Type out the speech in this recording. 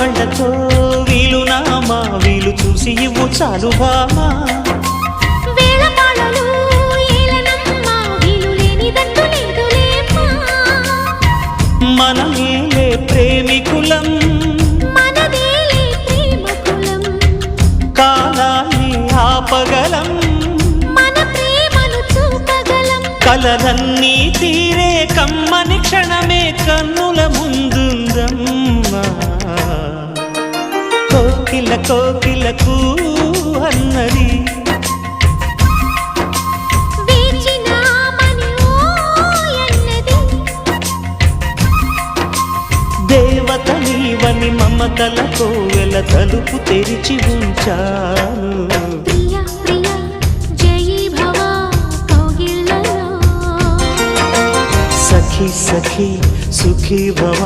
కళ్ళతో వీలు నామా వీలు చూసి ఇవ్వు చాలు భామా వేళపాళలు ఏలనమ్మా వీలు లేనిదంటూ లేదులేమ్మా మనమేలే ప్రేమికులం మనదేలే ప్రేమకులం కాలాన్ని ఆపగలం మన ప్రేమను చూపగలం కలలన్నీ తీరే కమ్మని క్షణమే కన్నుల ముందుందమ్మా కోకిల కోకిలకు అన్నది వేచినామని ఓయన్నది దేవత నీవని మమతల కోవెల తలుపు తెరిచి ఉంచాను ప్రియ ప్రియ జయీ భవ కౌగిళ్ళలో సఖీ సఖీ సుఖీ భవ